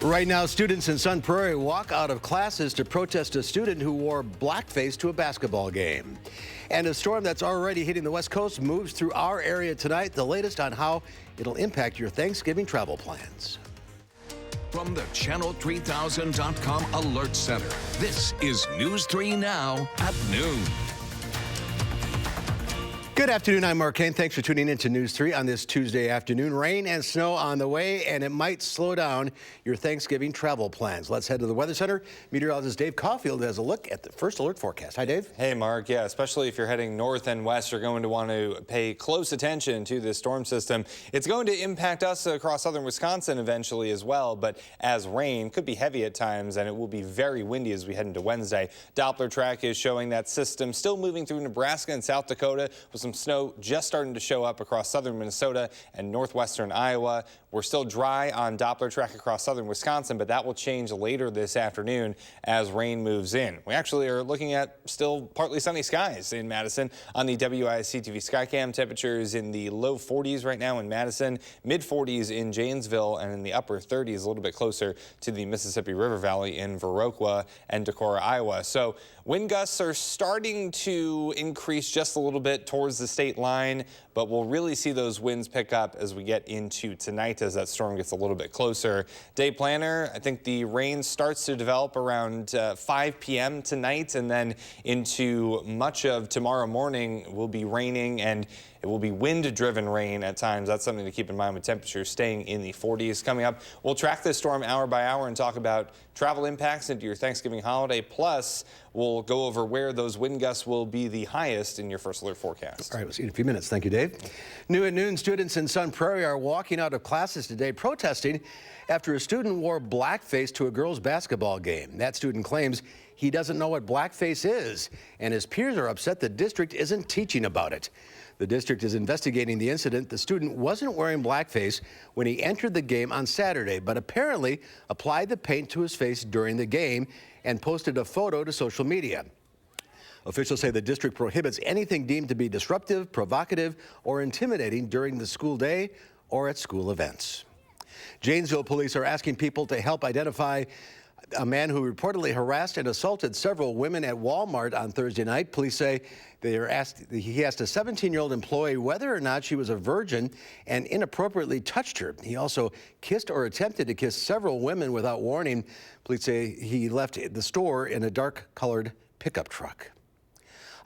Right now, students in Sun Prairie walk out of classes to protest a student who wore blackface to a basketball game. And a storm that's already hitting the West Coast moves through our area tonight. The latest on how it'll impact your Thanksgiving travel plans. From the Channel3000.com Alert Center, this is News 3 Now at noon. Good afternoon, I'm Mark Kane. Thanks for tuning in to News 3 on this Tuesday afternoon. Rain and snow on the way, and it might slow down your Thanksgiving travel plans. Let's head to the Weather Center. Meteorologist Dave Caulfield has a look at the first alert forecast. Hi, Dave. Hey, Mark. Yeah, especially if you're heading north and west, you're going to want to pay close attention to this storm system. It's going to impact us across southern Wisconsin eventually as well, but as rain could be heavy at times, and it will be very windy as we head into Wednesday. Doppler track is showing that system still moving through Nebraska and South Dakota with some snow just starting to show up across southern Minnesota and northwestern Iowa. We're still dry on Doppler track across southern Wisconsin, but that will change later this afternoon as rain moves in. We actually are looking at still partly sunny skies in Madison on the WISC-TV Skycam. Temperatures in the low 40s right now in Madison, mid 40s in Janesville, and in the upper 30s a little bit closer to the Mississippi River Valley in Viroqua and Decorah, Iowa. So wind gusts are starting to increase just a little bit towards the state line, but we'll really see those winds pick up as we get into tonight as that storm gets a little bit closer. Day planner, I think the rain starts to develop around 5 p.m. tonight, and then into much of tomorrow morning will be raining, and it will be wind-driven rain at times. That's something to keep in mind with temperatures staying in the 40s. Coming up, we'll track this storm hour by hour and talk about travel impacts into your Thanksgiving holiday. Plus, we'll go over where those wind gusts will be the highest in your first alert forecast. All right, we'll see you in a few minutes. Thank you, Dave. New at noon, students in Sun Prairie are walking out of classes today protesting after a student wore blackface to a girls' basketball game. That student claims he doesn't know what blackface is, and his peers are upset the district isn't teaching about it. The district is investigating the incident. The student wasn't wearing blackface when he entered the game on Saturday, but apparently applied the paint to his face during the game and posted a photo to social media. Officials say the district prohibits anything deemed to be disruptive, provocative, or intimidating during the school day or at school events. Janesville police are asking people to help identify a man who reportedly harassed and assaulted several women at Walmart on Thursday night. Police say he asked a 17-year-old employee whether or not she was a virgin and inappropriately touched her. He also kissed or attempted to kiss several women without warning. Police say he left the store in a dark-colored pickup truck.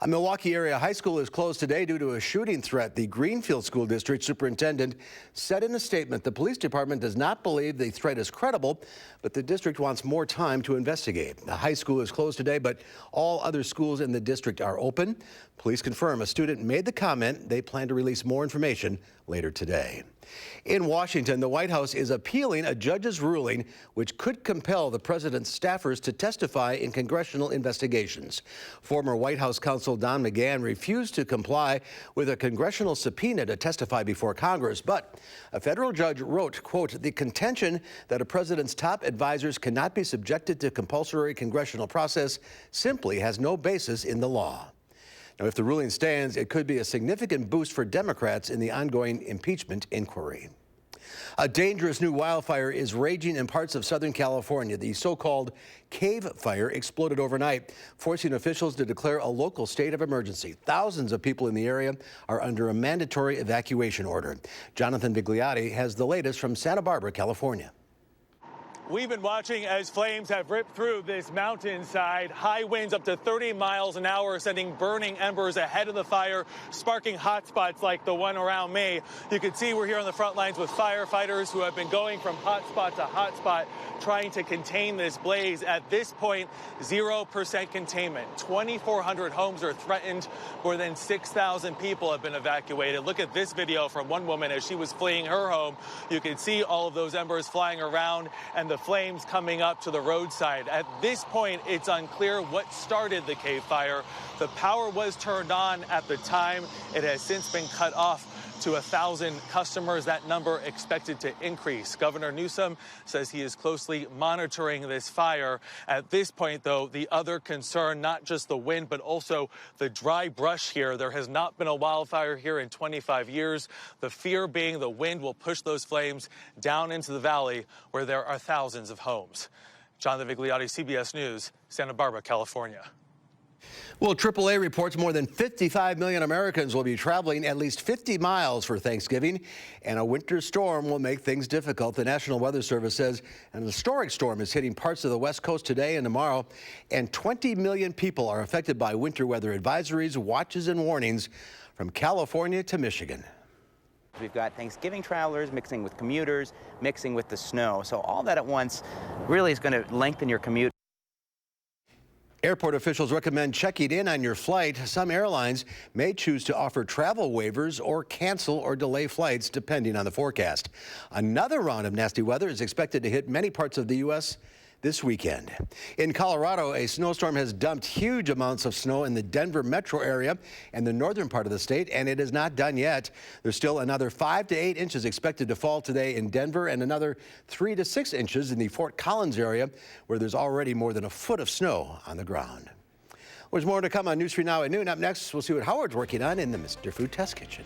A Milwaukee area high school is closed today due to a shooting threat. The Greenfield School District superintendent said in a statement the police department does not believe the threat is credible, but the district wants more time to investigate. The high school is closed today, but all other schools in the district are open. Police confirm a student made the comment. They plan to release more information later today. In Washington, the White House is appealing a judge's ruling which could compel the president's staffers to testify in congressional investigations. Former White House counsel Don McGahn refused to comply with a congressional subpoena to testify before Congress, but a federal judge wrote, quote, "The contention that a president's top advisors cannot be subjected to compulsory congressional process simply has no basis in the law." Now, if the ruling stands, it could be a significant boost for Democrats in the ongoing impeachment inquiry. A dangerous new wildfire is raging in parts of Southern California. The so-called cave fire exploded overnight, forcing officials to declare a local state of emergency. Thousands of people in the area are under a mandatory evacuation order. Jonathan Vigliotti has the latest from Santa Barbara, California. We've been watching as flames have ripped through this mountainside. High winds up to 30 miles an hour, sending burning embers ahead of the fire, sparking hot spots like the one around me. You can see we're here on the front lines with firefighters who have been going from hot spot to hot spot, trying to contain this blaze. At this point, 0% containment. 2,400 homes are threatened. More than 6,000 people have been evacuated. Look at this video from one woman as she was fleeing her home. You can see all of those embers flying around and the flames coming up to the roadside. At this point, it's unclear what started the cave fire. The power was turned on at the time. It has since been cut off. to 1,000 customers. That number expected to increase. Governor Newsom says he is closely monitoring this fire. At this point, though, the other concern, not just the wind, but also the dry brush here. There has not been a wildfire here in 25 years. The fear being the wind will push those flames down into the valley where there are thousands of homes. Jonathan Vigliotti, CBS News, Santa Barbara, California. Well, AAA reports more than 55 million Americans will be traveling at least 50 miles for Thanksgiving, and a winter storm will make things difficult. The National Weather Service says an historic storm is hitting parts of the West Coast today and tomorrow, and 20 million people are affected by winter weather advisories, watches, and warnings from California to Michigan. We've got Thanksgiving travelers mixing with commuters, mixing with the snow. So all that at once really is going to lengthen your commute. Airport officials recommend checking in on your flight. Some airlines may choose to offer travel waivers or cancel or delay flights depending on the forecast. Another round of nasty weather is expected to hit many parts of the U.S. this weekend. In Colorado, a snowstorm has dumped huge amounts of snow in the Denver metro area and the northern part of the state, and it is not done yet. There's still another 5 to 8 inches expected to fall today in Denver and another 3 to 6 inches in the Fort Collins area, where there's already more than a foot of snow on the ground. There's more to come on News 3 Now at noon. Up next, we'll see what Howard's working on in the Mr. Food Test Kitchen.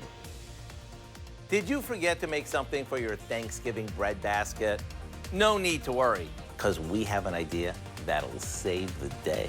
Did you forget to make something for your Thanksgiving bread basket? No need to worry, because we have an idea that'll save the day.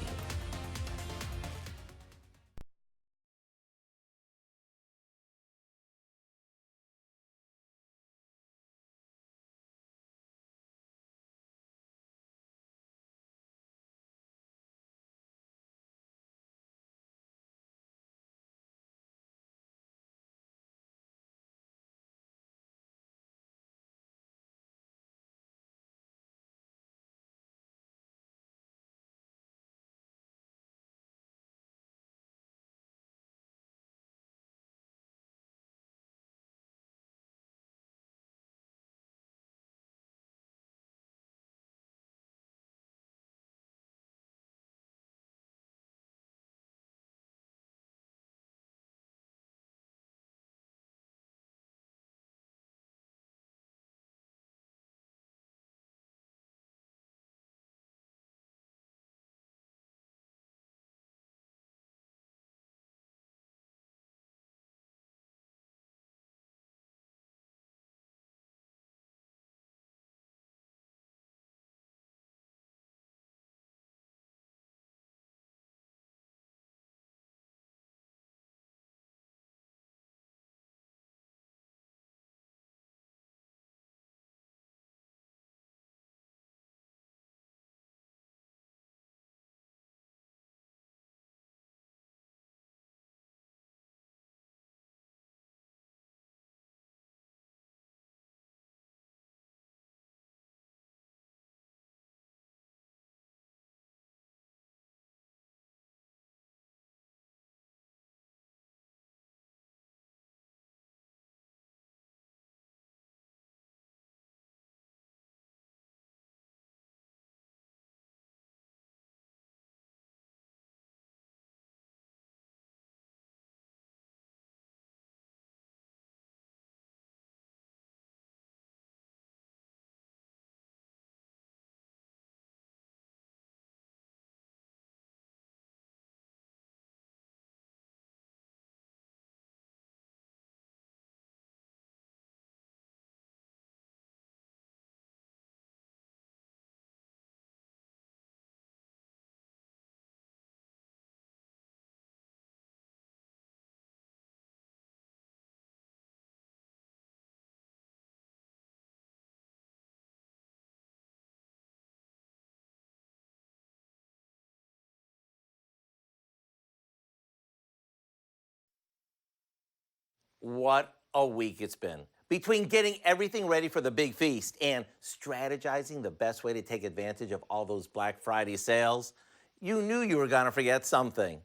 What a week it's been. Between getting everything ready for the big feast and strategizing the best way to take advantage of all those Black Friday sales, you knew you were going to forget something.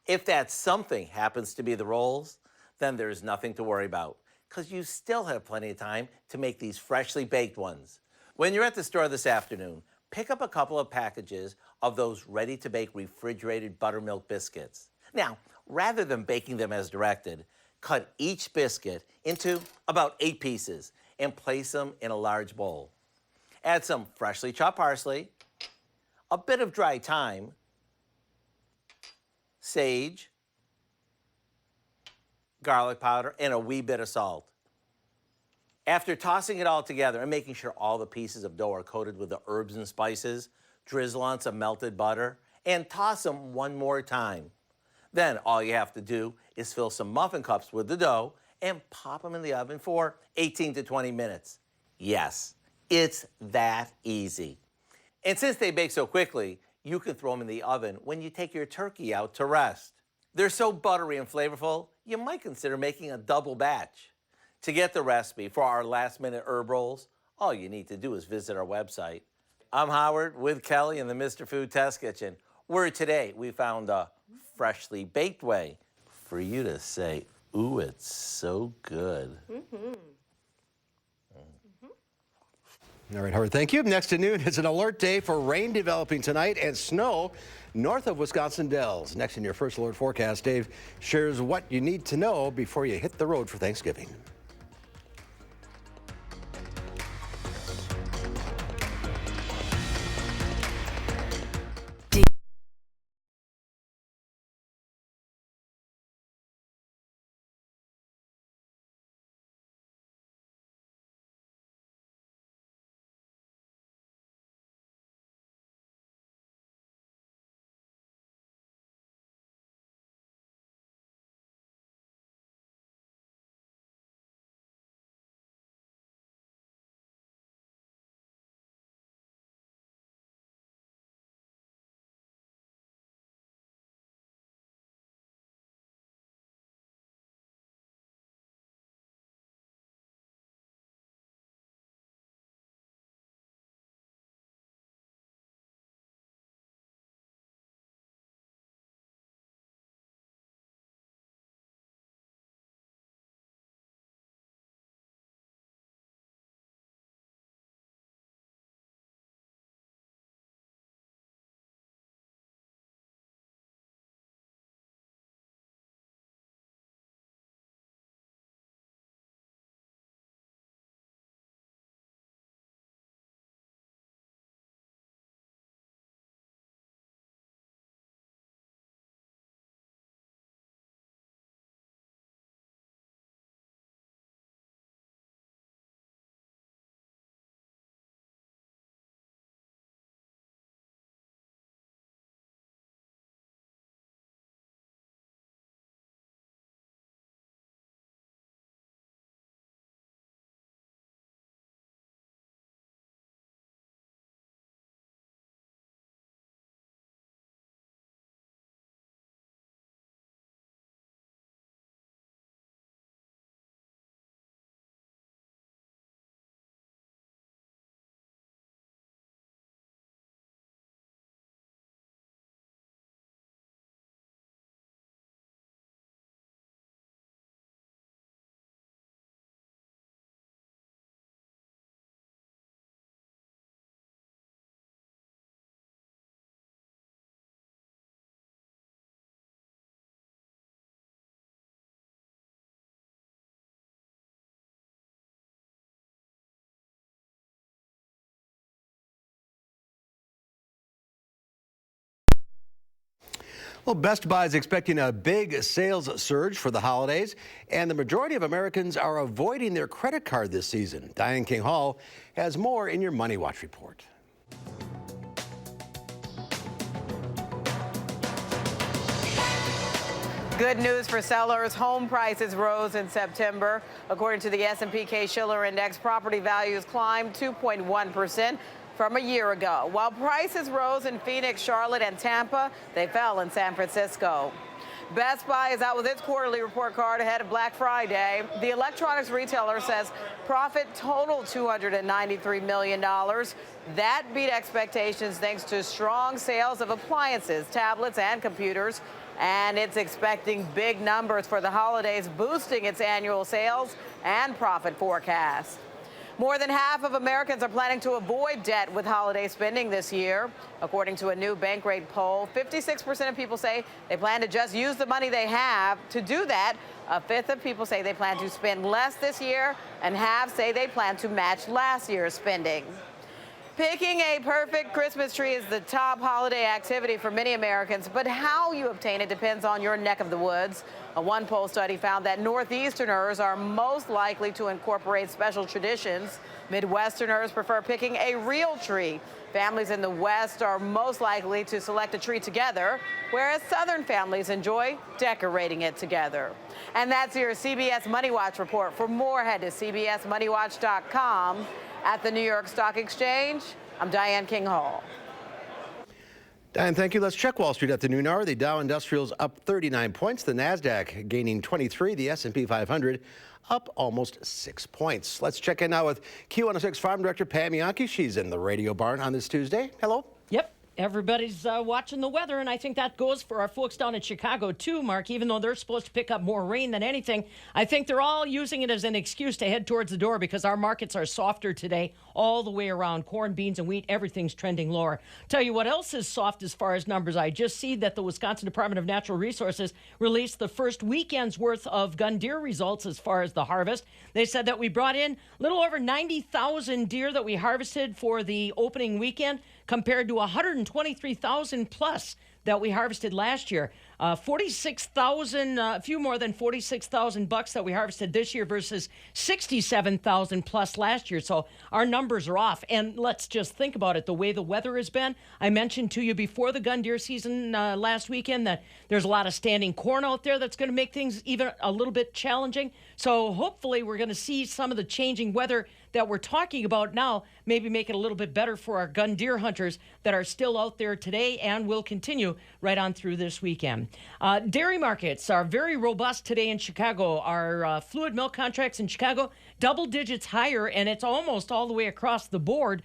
If that something happens to be the rolls, then there's nothing to worry about, because you still have plenty of time to make these freshly baked ones. When you're at the store this afternoon, pick up a couple of packages of those ready-to-bake refrigerated buttermilk biscuits. Now, rather than baking them as directed, Cut each biscuit into about 8 pieces and place them in a large bowl. Add some freshly chopped parsley, a bit of dry thyme, sage, garlic powder, and a wee bit of salt. After tossing it all together and making sure all the pieces of dough are coated with the herbs and spices, drizzle on some melted butter and toss them one more time. Then all you have to do is fill some muffin cups with the dough and pop them in the oven for 18 to 20 minutes. Yes, it's that easy. And since they bake so quickly, you can throw them in the oven when you take your turkey out to rest. They're so buttery and flavorful, you might consider making a double batch. To get the recipe for our last-minute herb rolls, all you need to do is visit our website. I'm Howard with Kelly in the Mr. Food Test Kitchen, where today we found a freshly baked way for you to say, ooh, it's so good. All right, Howard, thank you. Next at noon is an alert day for rain developing tonight and snow north of Wisconsin Dells. Next in your first alert forecast, Dave shares what you need to know before you hit the road for Thanksgiving. Well, Best Buy is expecting a big sales surge for the holidays, and the majority of Americans are avoiding their credit card this season. Diane King Hall has more in your Money Watch report. Good news for sellers. Home prices rose in September. According to the S&P Case-Shiller Index, property values climbed 2.1% from a year ago. While prices rose in Phoenix, Charlotte, and Tampa, they fell in San Francisco. Best Buy is out with its quarterly report card ahead of Black Friday. The electronics retailer says profit totaled $293 million. That beat expectations thanks to strong sales of appliances, tablets, and computers. And it's expecting big numbers for the holidays, boosting its annual sales and profit forecast. More than half of Americans are planning to avoid debt with holiday spending this year. According to a new Bankrate poll, 56% of people say they plan to just use the money they have. To do that, a fifth of people say they plan to spend less this year, and half say they plan to match last year's spending. Picking a perfect Christmas tree is the top holiday activity for many Americans, but how you obtain it depends on your neck of the woods. One poll study found that Northeasterners are most likely to incorporate special traditions. Midwesterners prefer picking a real tree. Families in the West are most likely to select a tree together, whereas Southern families enjoy decorating it together. And that's your CBS Money Watch report. For more, head to cbsmoneywatch.com. At the New York Stock Exchange, I'm Diane King Hall. Diane, thank you. Let's check Wall Street at the noon hour. The Dow Industrials up 39 points. The Nasdaq gaining 23. The S&P 500 up almost 6 points. Let's check in now with Q106 Farm Director Pam Yankee. She's in the radio barn on this Tuesday. Hello. Yep. Everybody's watching the weather, and I think that goes for our folks down in Chicago, too, Mark. Even though they're supposed to pick up more rain than anything, I think they're all using it as an excuse to head towards the door because our markets are softer today all the way around. Corn, beans, and wheat, everything's trending lower. Tell you what else is soft as far as numbers. I just see that the Wisconsin Department of Natural Resources released the first weekend's worth of gun deer results as far as the harvest. They said that we brought in a little over 90,000 deer that we harvested for the opening weekend, compared to 123,000 plus that we harvested last year. 46,000, a few more than 46,000 bucks that we harvested this year versus 67,000 plus last year. So our numbers are off. And let's just think about it, the way the weather has been. I mentioned to you before the gun deer season last weekend that there's a lot of standing corn out there that's going to make things even a little bit challenging. So hopefully we're going to see some of the changing weather that we're talking about now maybe make it a little bit better for our gun deer hunters that are still out there today and will continue right on through this weekend. Dairy markets are very robust today in Chicago. Our fluid milk contracts in Chicago, double digits higher, and it's almost all the way across the board.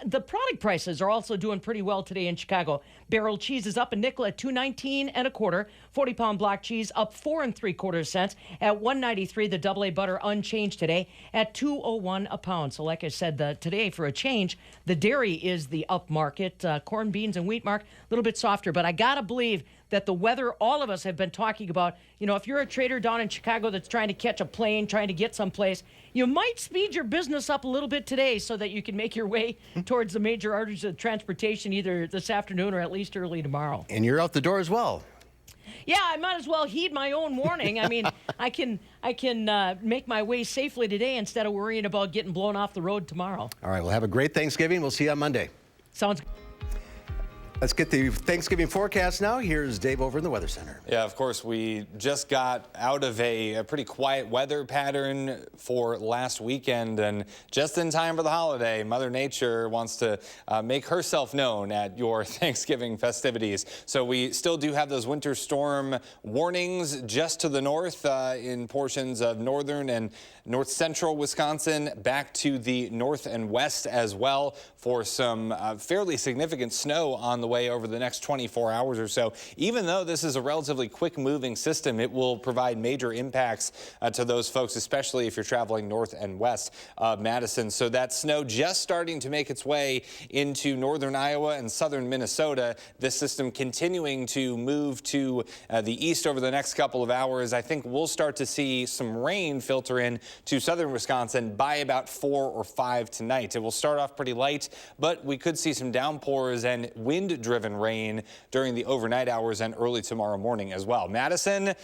The product prices are also doing pretty well today in Chicago. Barrel cheese is up a nickel at $2.19 1/4. 40-pound block cheese up 4 3/4 cents at $1.93. The AA butter unchanged today at $2.01 a pound. So like I said, today for a change, the dairy is the up market. Corn, beans, and wheat mark, a little bit softer. But I got to believe that the weather all of us have been talking about, you know, if you're a trader down in Chicago that's trying to catch a plane, trying to get someplace, you might speed your business up a little bit today so that you can make your way towards the major arteries of transportation either this afternoon or at least early tomorrow. And you're out the door as well. Yeah, I might as well heed my own warning. I mean, I can make my way safely today instead of worrying about getting blown off the road tomorrow. All right, well, have a great Thanksgiving. We'll see you on Monday. Sounds good. Let's get the Thanksgiving forecast now. Here's Dave over in the Weather Center. Yeah, of course, we just got out of a pretty quiet weather pattern for last weekend, and just in time for the holiday, Mother Nature wants to make herself known at your Thanksgiving festivities. So we still do have those winter storm warnings just to the north in portions of northern and north central Wisconsin, back to the north and west as well for some fairly significant snow on the way over the next 24 hours or so. Even though this is a relatively quick moving system, it will provide major impacts to those folks, especially if you're traveling north and west of Madison. So that snow just starting to make its way into northern Iowa and southern Minnesota. This system continuing to move to the east over the next couple of hours. I think we'll start to see some rain filter in to southern Wisconsin by about 4 or 5 tonight. It will start off pretty light, but we could see some downpours and wind-driven rain during the overnight hours and early tomorrow morning as well. Madison,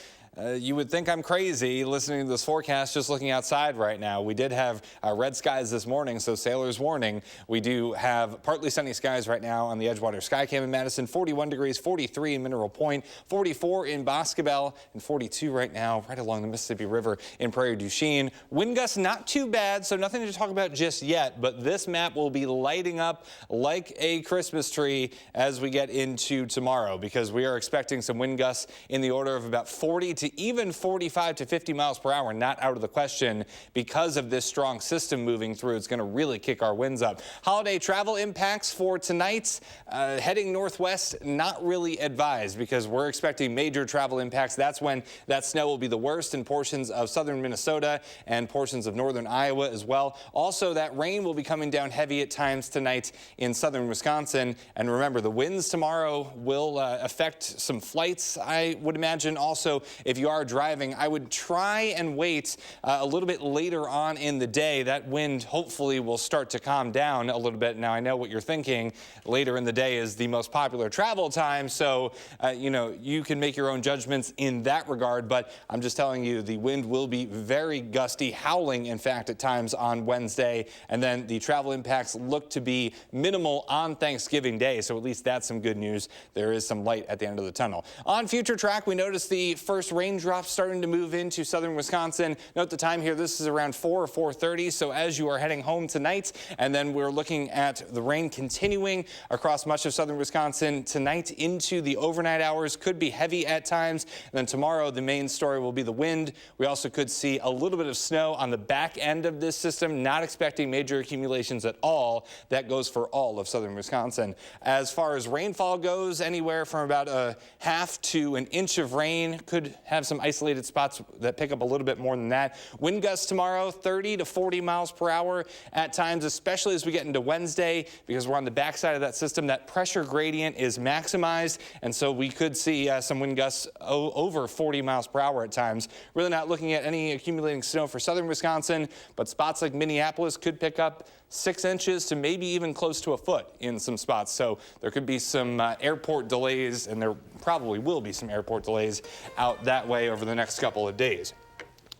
you would think I'm crazy listening to this forecast just looking outside right now. We did have red skies this morning, so sailors warning. We do have partly sunny skies right now on the Edgewater Skycam in Madison, 41 degrees, 43 in Mineral Point, 44 in Boscobel, and 42 right now right along the Mississippi River in Prairie du Chien. Wind gusts not too bad, so nothing to talk about just yet, but this map will be lighting up like a Christmas tree as we get into tomorrow, because we are expecting some wind gusts in the order of about 40 to to even 45 to 50 miles per hour, not out of the question because of this strong system moving through. It's going to really kick our winds up. Holiday travel impacts for tonight, heading northwest, not really advised because we're expecting major travel impacts. That's when that snow will be the worst in portions of southern Minnesota and portions of northern Iowa as well. Also, that rain will be coming down heavy at times tonight in southern Wisconsin. And remember, the winds tomorrow will affect some flights, I would imagine. Also, if you are driving, I would try and wait a little bit later on in the day. That wind hopefully will start to calm down a little bit. Now, I know what you're thinking. Later in the day is the most popular travel time, so you can make your own judgments in that regard, but I'm just telling you the wind will be very gusty, howling in fact at times on Wednesday, and then the travel impacts look to be minimal on Thanksgiving Day, so at least that's some good news. There is some light at the end of the tunnel. On future track, we notice the first raindrops starting to move into southern Wisconsin. Note the time here, this is around 4 or 4:30, so as you are heading home tonight, and then we're looking at the rain continuing across much of southern Wisconsin tonight into the overnight hours. Could be heavy at times. And then tomorrow, the main story will be the wind. We also could see a little bit of snow on the back end of this system. Not expecting major accumulations at all. That goes for all of southern Wisconsin. As far as rainfall goes, anywhere from about a half to an inch of rain. Could have some isolated spots that pick up a little bit more than that. Wind gusts tomorrow, 30 to 40 miles per hour at times, especially as we get into Wednesday, because we're on the backside of that system. That pressure gradient is maximized, and so we could see some wind gusts over 40 miles per hour at times. Really not looking at any accumulating snow for southern Wisconsin, but spots like Minneapolis could pick up 6 inches to maybe even close to a foot in some spots. So there could be some airport delays, and there probably will be some airport delays out that way over the next couple of days.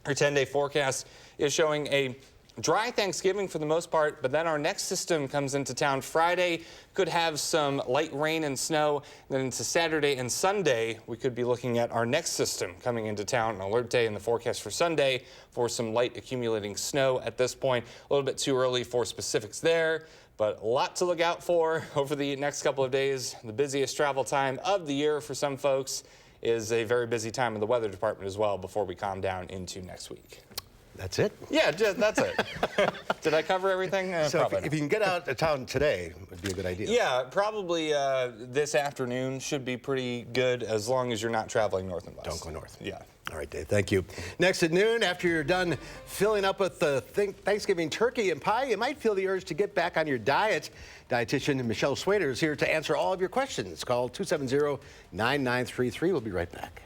Our 10-day forecast is showing a dry Thanksgiving for the most part, but then our next system comes into town Friday. Could have some light rain and snow. Then into Saturday and Sunday, we could be looking at our next system coming into town. An alert day in the forecast for Sunday for some light accumulating snow at this point. A little bit too early for specifics there, but a lot to look out for over the next couple of days. The busiest travel time of the year for some folks is a very busy time in the weather department as well before we calm down into next week. That's it? Yeah, that's it. Did I cover everything? So if you can get out of town today, it would be a good idea. Yeah, probably this afternoon should be pretty good as long as you're not traveling north and west. Don't go north. Yeah. All right, Dave, thank you. Next at noon, after you're done filling up with the Thanksgiving turkey and pie, you might feel the urge to get back on your diet. Dietitian Michelle Swader is here to answer all of your questions. Call 270-9933. We'll be right back.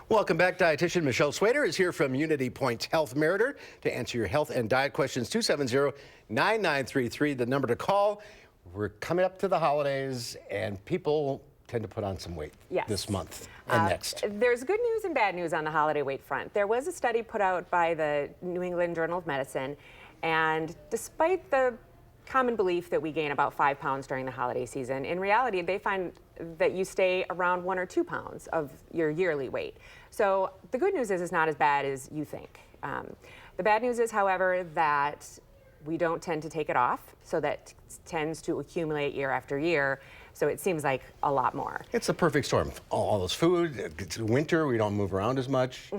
Welcome back. Dietitian Michelle Swader is here from Unity Point Health Meritor to answer your health and diet questions. 270-9933, the number to call. We're coming up to the holidays, and people tend to put on some weight this month and next. There's good news and bad news on the holiday weight front. There was a study put out by the New England Journal of Medicine, and despite the common belief that we gain about 5 pounds during the holiday season, in reality, they find that you stay around 1 or 2 pounds of your yearly weight. So the good news is it's not as bad as you think. The bad news is, however, that we don't tend to take it off, so that tends to accumulate year after year. So it seems like a lot more. It's a perfect storm. All this food, it's winter, we don't move around as much.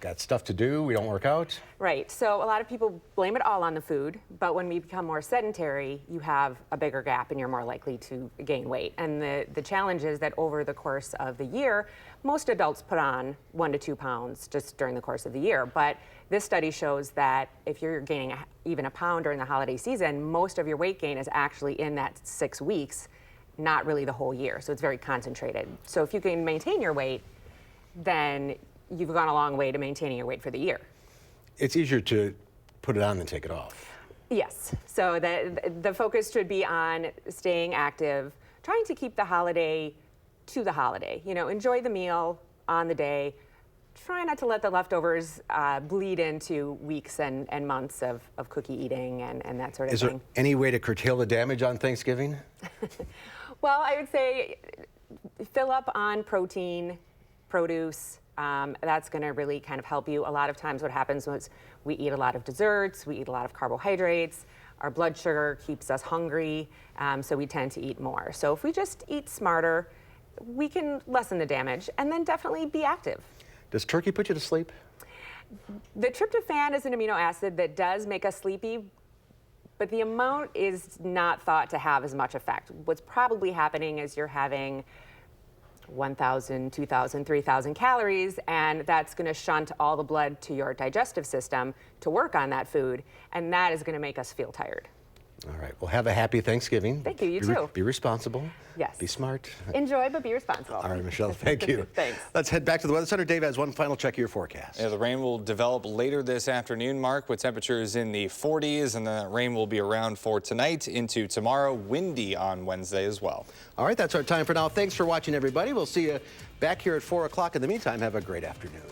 Got stuff to do, we don't work out. Right, so a lot of people blame it all on the food, but when we become more sedentary, you have a bigger gap and you're more likely to gain weight. And the challenge is that over the course of the year, most adults put on 1 to 2 pounds just during the course of the year. But this study shows that if you're gaining even a pound during the holiday season, most of your weight gain is actually in that 6 weeks, not really the whole year. So it's very concentrated. So if you can maintain your weight, then you've gone a long way to maintaining your weight for the year. It's easier to put it on than take it off. Yes, so the focus should be on staying active, trying to keep the holiday to the holiday. You know, enjoy the meal on the day. Try not to let the leftovers bleed into weeks and months of cookie eating and that sort of thing. Is there any way to curtail the damage on Thanksgiving? Well, I would say fill up on protein, produce. That's going to really kind of help you. A lot of times what happens is we eat a lot of desserts, we eat a lot of carbohydrates, our blood sugar keeps us hungry, so we tend to eat more. So if we just eat smarter, we can lessen the damage and then definitely be active. Does turkey put you to sleep? The tryptophan is an amino acid that does make us sleepy, but the amount is not thought to have as much effect. What's probably happening is you're having 1,000, 2,000, 3,000 calories, and that's going to shunt all the blood to your digestive system to work on that food, and that is going to make us feel tired. All right. Well, have a happy Thanksgiving. Thank you. You too. Be responsible. Yes. Be smart. Enjoy, but be responsible. All right, Michelle, thank you. Thanks. Let's head back to the Weather Center. Dave has one final check of your forecast. Yeah, the rain will develop later this afternoon, Mark, with temperatures in the 40s, and the rain will be around for tonight into tomorrow. Windy on Wednesday as well. All right, that's our time for now. Thanks for watching, everybody. We'll see you back here at 4 o'clock. In the meantime, have a great afternoon.